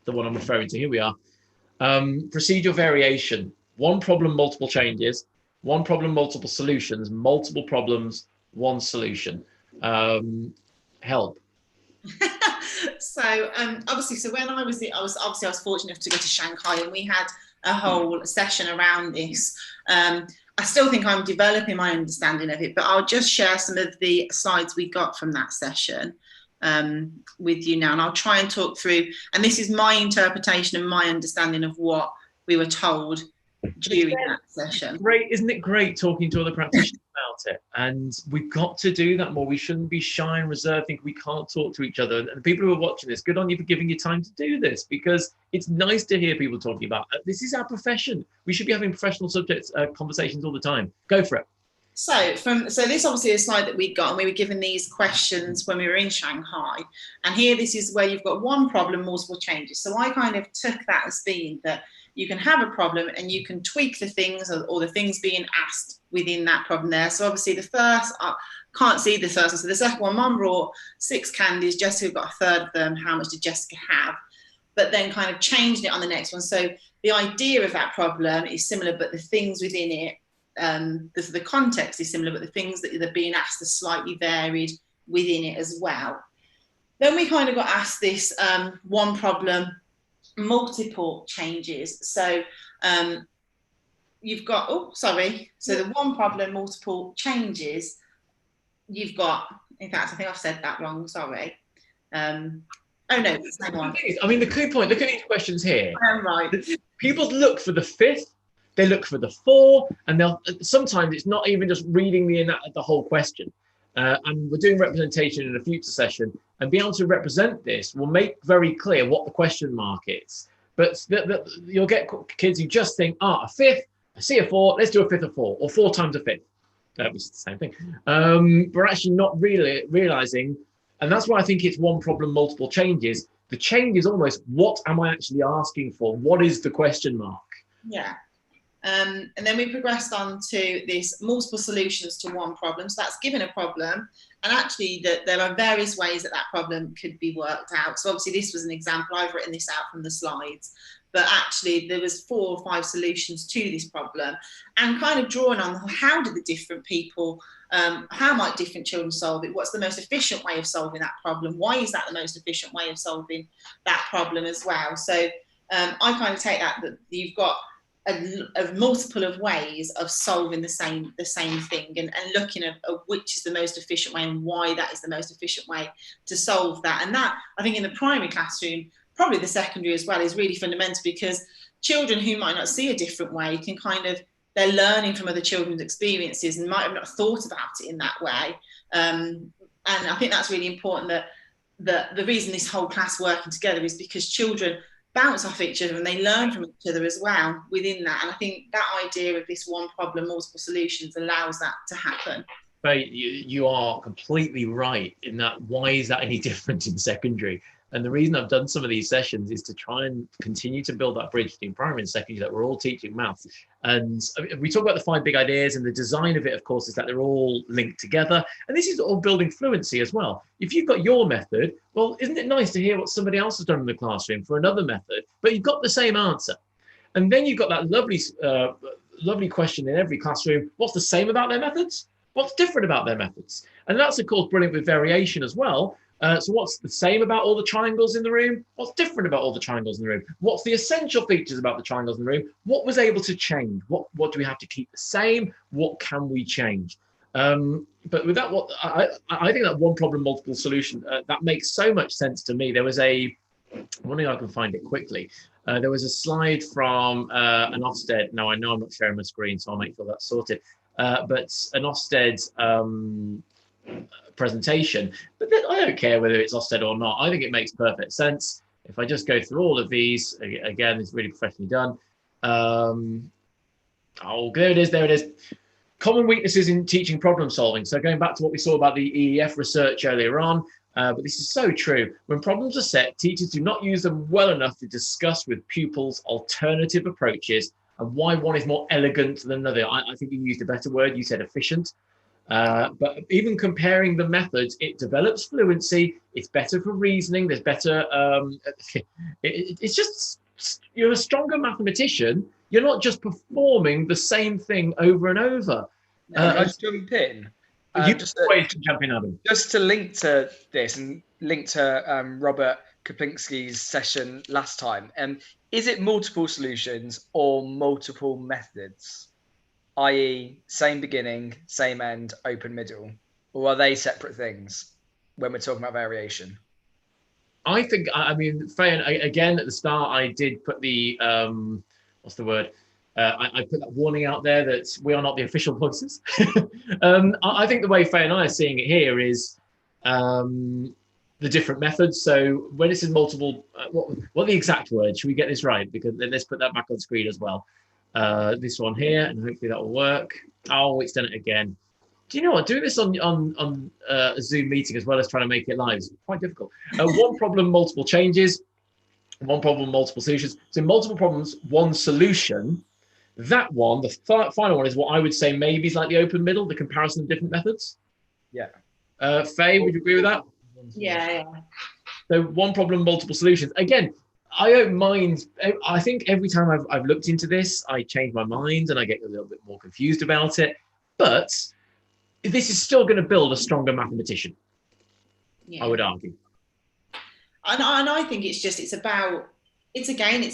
A: the one I'm referring to. Here we are. Procedural variation. 1 problem, multiple changes. one problem, multiple solutions, multiple problems, one solution. Help.
B: So obviously, so when I was fortunate enough to go to Shanghai, and we had a whole session around this. I still think I'm developing my understanding of it, but I'll just share some of the slides we got from that session with you now, and I'll try and talk through. And this is my interpretation and my understanding of what we were told during that session.
A: Great, isn't it great talking to other practitioners about it? And we've got to do that more. We shouldn't be shy and reserved, think we can't talk to each other. And the people who are watching this, good on you for giving your time to do this, because it's nice to hear people talking about it. This is our profession. We should be having professional subjects conversations all the time. Go for it.
B: So this obviously is a slide that we got, and we were given these questions when we were in Shanghai. And here, this is where you've got one problem, multiple changes. So I kind of took that as being that you can have a problem and you can tweak the things or the things being asked within that problem there. So obviously the first, I can't see the first one. So the second one, Mum brought 6 candies, Jessica got a third of them. How much did Jessica have? But then kind of changed it on the next one. So the idea of that problem is similar, but the things within it, the context is similar, but the things that are being asked are slightly varied within it as well. Then we kind of got asked this one problem, multiple changes. So you've got, so the one problem, multiple changes, you've got, in fact, I think I've said that wrong, sorry. Oh no, it's the same one.
A: I mean, the key point, look at these questions here.
B: Right.
A: People look for the 5th, they look for the 4, and they'll sometimes it's not even just reading the whole question. And we're doing representation in a future session, and being able to represent this will make very clear what the question mark is. But you'll get kids who just think, a 5th, I see a 4, let's do a 5th of 4, or 4 times a 5th. Which is the same thing. We're actually not really realizing, and that's why I think it's one problem, multiple changes. The change is almost, what am I actually asking for? What is the question mark?
B: Yeah. And then we progressed on to this multiple solutions to one problem. So that's given a problem, and actually that there are various ways that problem could be worked out. So obviously this was an example. I've written this out from the slides, but actually there was 4 or 5 solutions to this problem, and kind of drawing on how did the different people, how might different children solve it? What's the most efficient way of solving that problem? Why is that the most efficient way of solving that problem as well? So I kind of take that you've got a multiple of ways of solving the same thing, and looking at which is the most efficient way and why that is the most efficient way to solve that. And that, I think, in the primary classroom, probably the secondary as well, is really fundamental, because children who might not see a different way can they're learning from other children's experiences and might have not thought about it in that way. And I think that's really important, that the reason this whole class working together is because children bounce off each other and they learn from each other as well within that. And I think that idea of this one problem, multiple solutions allows that to happen.
A: Faye, you are completely right in that. Why is that any different in secondary? And the reason I've done some of these sessions is to try and continue to build that bridge between primary and secondary, that we're all teaching maths. And we talk about the 5 big ideas, and the design of it, of course, is that they're all linked together. And this is all building fluency as well. If you've got your method, well, isn't it nice to hear what somebody else has done in the classroom for another method, but you've got the same answer. And then you've got that lovely question in every classroom: what's the same about their methods? What's different about their methods? And that's, of course, brilliant with variation as well. So what's the same about all the triangles in the room? What's different about all the triangles in the room? What's the essential features about the triangles in the room? What was able to change? What do we have to keep the same? What can we change? But with that, I think that one problem, multiple solution, that makes so much sense to me. There was I wonder if I can find it quickly. There was a slide from an Ofsted. Now, I know I'm not sharing my screen, so I'll make sure that's sorted. But an Ofsted presentation, but then I don't care whether it's Ofsted or not. I think it makes perfect sense. If I just go through all of these, again, it's really professionally done. Oh, there it is. Common weaknesses in teaching problem solving. So going back to what we saw about the EEF research earlier on, but this is so true. When problems are set, teachers do not use them well enough to discuss with pupils alternative approaches and why one is more elegant than another. I think you used a better word. You said efficient. But even comparing the methods, it develops fluency. It's better for reasoning. There's better. It's just you're a stronger mathematician. You're not just performing the same thing over and over.
D: Can I jump in?
A: You always can jump in, Adam.
D: Just to link to this and link to Robert Kaplinsky's session last time, is it multiple solutions or multiple methods? I.e. same beginning, same end, open middle? Or are they separate things when we're talking about variation?
A: I think, I mean, Faye, again, at the start, I did put the, what's the word? I put that warning out there that we are not the official voices. I think the way Faye and I are seeing it here is the different methods. So when it says multiple, what are the exact words? Should we get this right? Because then let's put that back on screen as well. This one here, and hopefully that will work. Oh, it's done it again. Do you know what? Doing this on a Zoom meeting as well as trying to make it live is quite difficult. One problem, multiple changes. One problem, multiple solutions. So multiple problems, one solution. That one, the final one, is what I would say maybe is like the open middle, the comparison of different methods.
D: Yeah.
A: Faye, would you agree with that?
B: Yeah.
A: So one problem, multiple solutions. Again, I don't mind. I think every time I've looked into this, I change my mind and I get a little bit more confused about it. But this is still going to build a stronger mathematician, I would argue.
B: And I think it's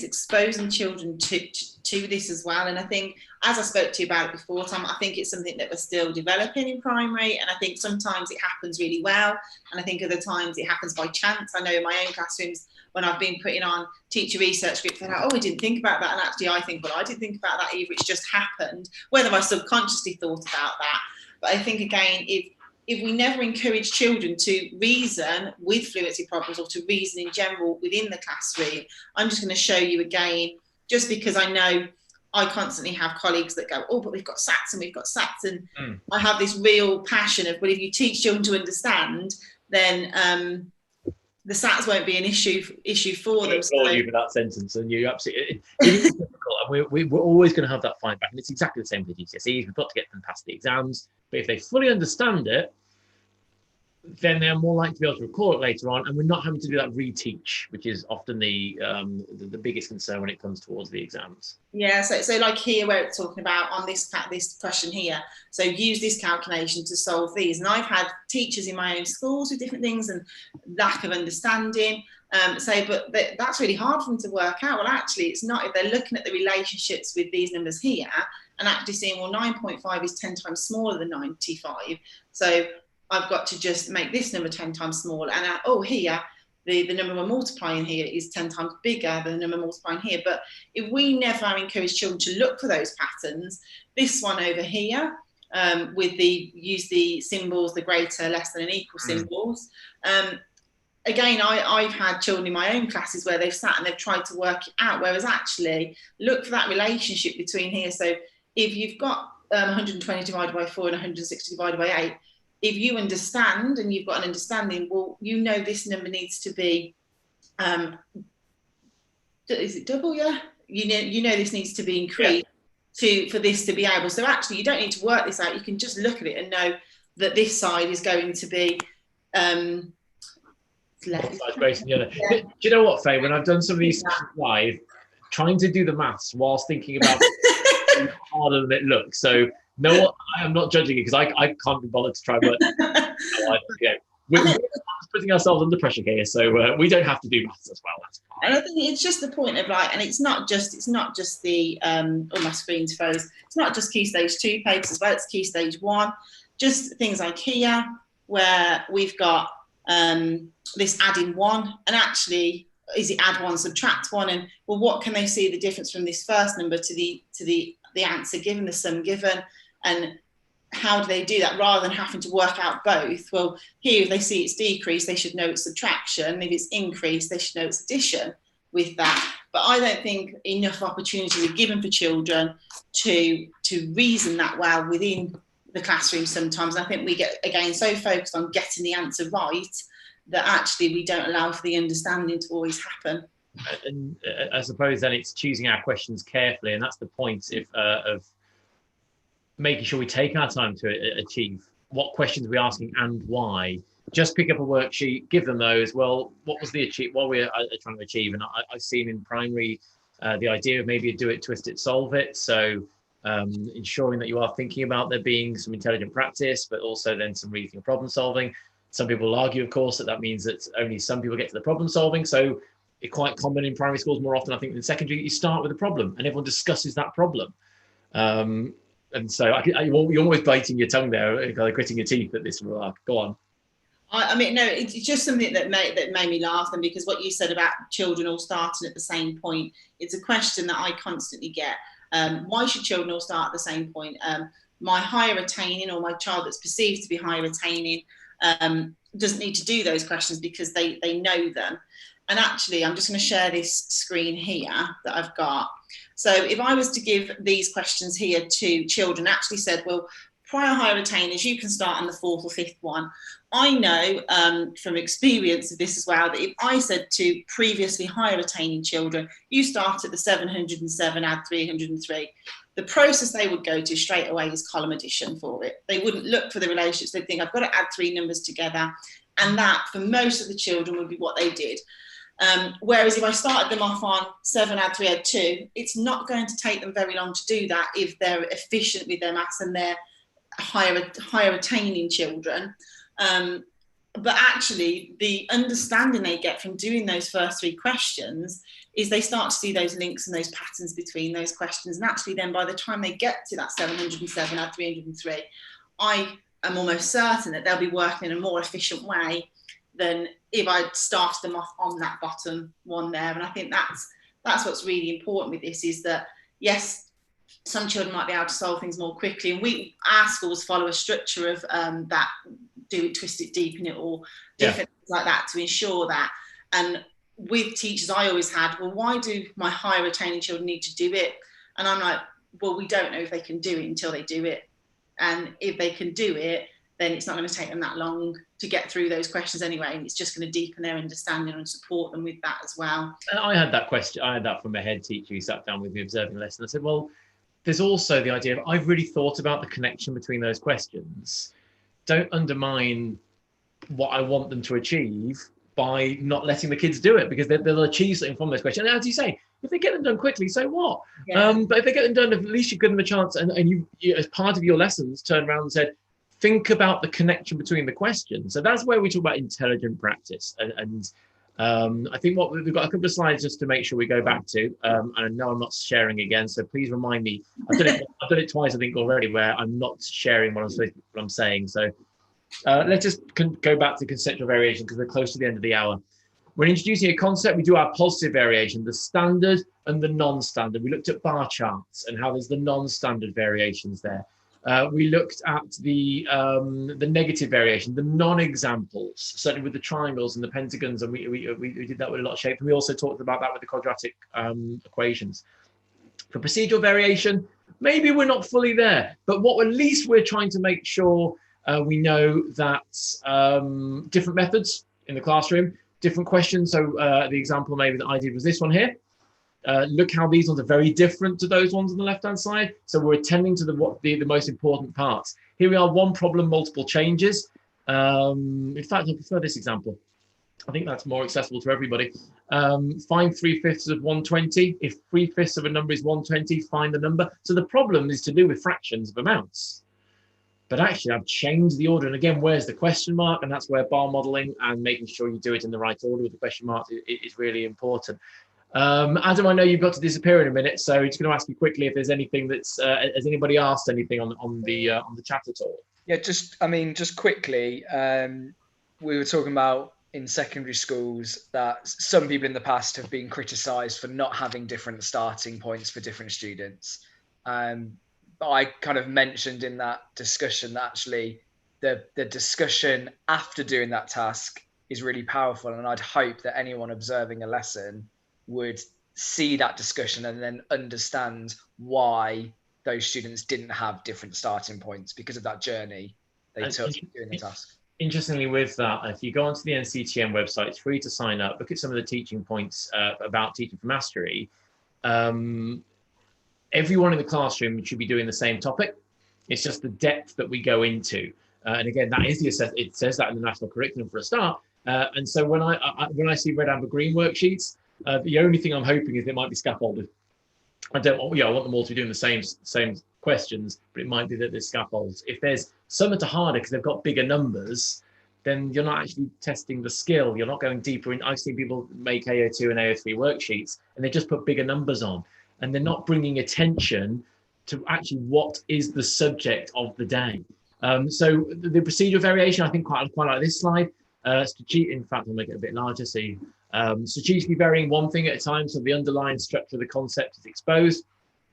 B: exposing children to this as well. And I think, as I spoke to you about it before, Tom, I think it's something that we're still developing in primary. And I think sometimes it happens really well. And I think other times it happens by chance. I know in my own classrooms, when I've been putting on teacher research groups, they're like, oh, we didn't think about that. And actually I think, well, I didn't think about that either. It's just happened, whether I subconsciously thought about that. But I think, again, if we never encourage children to reason with fluency problems or to reason in general within the classroom, I'm just going to show you again, just because I know I constantly have colleagues that go, oh, but we've got SATs and we've got SATs. And I have this real passion of, well, if you teach children to understand, then the SATs won't be an issue for them.
A: I you for that sentence, and you absolutely, it is difficult, and we're always going to have that fight back, and it's exactly the same with the GCSEs. We've got to get them past the exams, but if they fully understand it, then they're more likely to be able to recall it later on, and we're not having to do that reteach, which is often the biggest concern when it comes towards the exams.
B: Yeah, so like here where it's talking about on this question here, so use this calculation to solve these. And I've had teachers in my own schools with different things and lack of understanding say, but that's really hard for them to work out. Well, actually, it's not. If they're looking at the relationships with these numbers here and actually seeing, well, 9.5 is 10 times smaller than 95. So I've got to just make this number 10 times smaller. And here, the number we're multiplying here is 10 times bigger than the number multiplying here. But if we never encourage children to look for those patterns, this one over here, use the symbols, the greater, less than, and equal symbols. Again, I've had children in my own classes where they've sat and they've tried to work it out, whereas actually look for that relationship between here. So if you've got 120 divided by 4 and 160 divided by 8, if you understand and you've got an understanding, well, you know this number needs to be, is it double? Yeah, you know this needs to be increased for this to be able. So actually, you don't need to work this out. You can just look at it and know that this side is going to be less.
A: Do you know what, Faye? When I've done some of these live, trying to do the maths whilst thinking about harder than it looks. So. No, I am not judging it because I can't be bothered to try and work. We're putting ourselves under pressure here, so we don't have to do maths as well. That's fine.
B: And I think it's just the point of and it's not just the my screen's froze. It's not just Key Stage 2 papers as well. It's Key Stage 1. Just things like here where we've got this adding 1, and actually is it add 1, subtract 1, and well, what can they see the difference from this first number to the answer given, the sum given? And how do they do that rather than having to work out both? Well, here, if they see it's decrease, they should know it's subtraction. If it's increase, they should know it's addition with that. But I don't think enough opportunity are given for children to reason that well within the classroom sometimes. I think we get, again, so focused on getting the answer right that actually we don't allow for the understanding to always happen.
A: And I suppose then it's choosing our questions carefully, and that's the point of making sure we take our time to achieve what questions we're asking and why. just pick up a worksheet, give them those. Well, what was the achieve? What we're trying to achieve, and I've seen in primary the idea of maybe a do it, twist it, solve it. So ensuring that you are thinking about there being some intelligent practice, but also then some reading and problem solving. Some people will argue, of course, that means that only some people get to the problem solving. So it's quite common in primary schools more often, I think, than secondary. You start with a problem and everyone discusses that problem. And so you're always biting your tongue there, kind of gritting your teeth at this remark. Go on.
B: I mean, no, it's just something that made me laugh. And because what you said about children all starting at the same point, it's a question that I constantly get. Why should children all start at the same point? My higher attaining, or my child that's perceived to be higher attaining, doesn't need to do those questions because they know them. And actually, I'm just going to share this screen here that I've got. So if I was to give these questions here to children, actually said, well, prior higher attainers, you can start on the 4th or 5th one. I know from experience of this as well, that if I said to previously higher attaining children, you start at the 707, add 303, the process they would go to straight away is column addition for it. They wouldn't look for the relationships. They'd think, I've got to add 3 numbers together. And that, for most of the children, would be what they did. Whereas if I started them off on 7, add 3, add 2, it's not going to take them very long to do that if they're efficient with their maths and they're higher attaining children. But actually, the understanding they get from doing those first 3 questions is they start to see those links and those patterns between those questions. And actually, then by the time they get to that 707, add 303, I am almost certain that they'll be working in a more efficient way than if I'd started them off on that bottom one there. And I think that's what's really important with this, is that, yes, some children might be able to solve things more quickly. And our schools follow a structure of that do it, twist it, deepen it, or different things like that to ensure that. And with teachers, I always had, well, why do my higher attaining children need to do it? And I'm like, well, we don't know if they can do it until they do it. And if they can do it, then it's not going to take them that long to get through those questions anyway. And it's just going to deepen their understanding and support them with that as well.
A: And I had that question. I had that from a head teacher who sat down with me observing the lesson. I said, well, there's also the idea of, I've really thought about the connection between those questions. Don't undermine what I want them to achieve by not letting the kids do it, because they'll achieve something from those questions. And as you say, if they get them done quickly, so what? Yeah. But if they get them done, at least you give them a chance. And you, as part of your lessons, turned around and said, think about the connection between the questions. So that's where we talk about intelligent practice. And I think we've got a couple of slides just to make sure we go back to. And I know I'm not sharing again, so please remind me. I've done it twice, I think, already, where I'm not sharing what I'm saying. So let's just go back to conceptual variation, because we're close to the end of the hour. When introducing a concept, we do our positive variation, the standard and the non-standard. We looked at bar charts and how there's the non-standard variations there. We looked at the negative variation, the non-examples, certainly with the triangles and the pentagons, and we did that with a lot of shape. And we also talked about that with the quadratic equations. For procedural variation, maybe we're not fully there, but at least we're trying to make sure we know that different methods in the classroom, different questions. So the example maybe that I did was this one here. Look how these ones are very different to those ones on the left-hand side. So we're attending to the most important parts. Here we are, one problem, multiple changes. In fact, I prefer this example. I think that's more accessible to everybody. Find 3/5 of 120. If 3/5 of a number is 120, find the number. So the problem is to do with fractions of amounts. But actually, I've changed the order. And again, where's the question mark? And that's where bar modeling and making sure you do it in the right order with the question mark is really important. Adam, I know you've got to disappear in a minute, so I'm just going to ask you quickly if there's anything that's has anybody asked anything on the chat at all?
D: Yeah, just quickly, we were talking about in secondary schools that some people in the past have been criticised for not having different starting points for different students. But I kind of mentioned in that discussion that actually the discussion after doing that task is really powerful, and I'd hope that anyone observing a lesson would see that discussion and then understand why those students didn't have different starting points because of that journey they took doing the task.
A: Interestingly, with that, if you go onto the NCETM website, it's free to sign up. Look at some of the teaching points about teaching for mastery. Everyone in the classroom should be doing the same topic. It's just the depth that we go into. And again, that is the assessment. It says that in the national curriculum for a start. And so when I see red, amber, green worksheets, the only thing I'm hoping is it might be scaffolded. I want them all to be doing the same questions, but it might be that there's scaffolds. If there's some that are harder because they've got bigger numbers, then you're not actually testing the skill. You're not going deeper in. I've seen people make AO2 and AO3 worksheets and they just put bigger numbers on, and they're not bringing attention to actually what is the subject of the day. So the procedural variation, I think quite like this slide. In fact, I'll make it a bit larger. So strategically varying one thing at a time, so the underlying structure of the concept is exposed.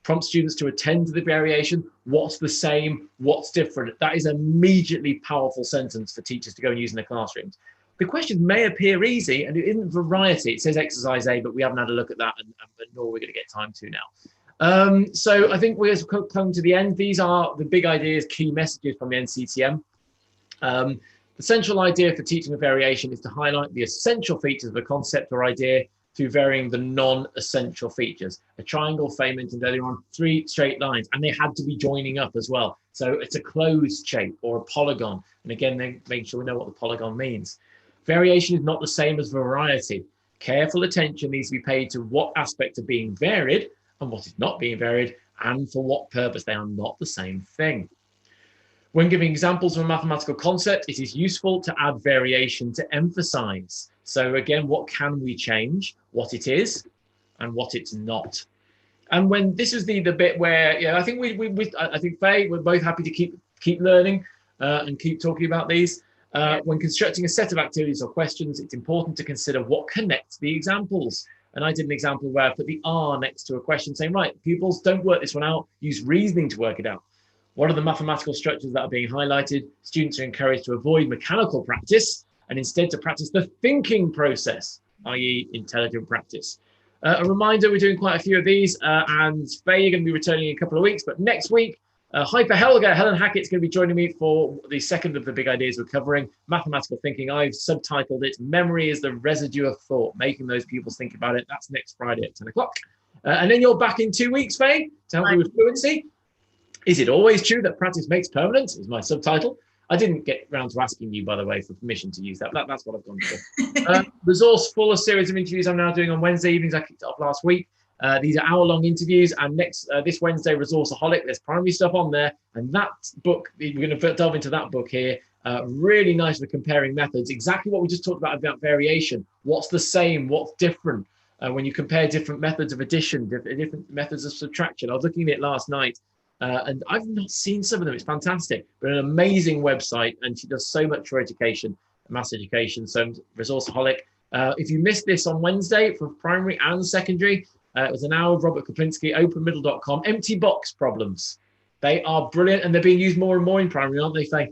A: Prompt students to attend to the variation. What's the same? What's different? That is an immediately powerful sentence for teachers to go and use in their classrooms. The questions may appear easy, and it isn't variety. It says exercise A, but we haven't had a look at that, and nor are we going to get time to now. So I think we're coming to the end. These are the big ideas, key messages from the NCETM. The central idea for teaching a variation is to highlight the essential features of a concept or idea through varying the non-essential features. A triangle, Faye mentioned earlier on, 3 straight lines, and they had to be joining up as well. So it's a closed shape or a polygon. And again, they make sure we know what the polygon means. Variation is not the same as variety. Careful attention needs to be paid to what aspects are being varied and what is not being varied, and for what purpose. They are not the same thing. When giving examples of a mathematical concept, it is useful to add variation to emphasize. So again, what can we change, what it is, and what it's not. And when this is the bit where, I think I think Faye, we're both happy to keep learning and keep talking about these. When constructing a set of activities or questions, it's important to consider what connects the examples. And I did an example where I put the R next to a question saying, right, pupils, don't work this one out, use reasoning to work it out. What are the mathematical structures that are being highlighted? Students are encouraged to avoid mechanical practice and instead to practice the thinking process, i.e. intelligent practice. A reminder, we're doing quite a few of these, and Faye, you're going to be returning in a couple of weeks, but next week, Hyper Helga, Helen Hackett's going to be joining me for the second of the big ideas we're covering, mathematical thinking. I've subtitled it, Memory is the Residue of Thought, making those pupils think about it. That's next Friday at 10 o'clock. And then you're back in 2 weeks, Faye, to help me with fluency. Is it always true that practice makes permanent? Is my subtitle. I didn't get around to asking you, by the way, for permission to use that. That's what I've gone for. Resourceful, a series of interviews I'm now doing on Wednesday evenings. I kicked it off last week. These are hour-long interviews, and this Wednesday, Resourceaholic, there's primary stuff on there. And that book, we're going to delve into that book here. Really nice for comparing methods. Exactly what we just talked about variation. What's the same? What's different? When you compare different methods of addition, different methods of subtraction. I was looking at it last night. And I've not seen some of them. It's fantastic, but an amazing website, and she does so much for education, maths education. So Resourceaholic. If you missed this on Wednesday for primary and secondary, it was an hour of Robert Koplinski, openmiddle.com, empty box problems. They are brilliant, and they're being used more and more in primary, aren't they, Faye?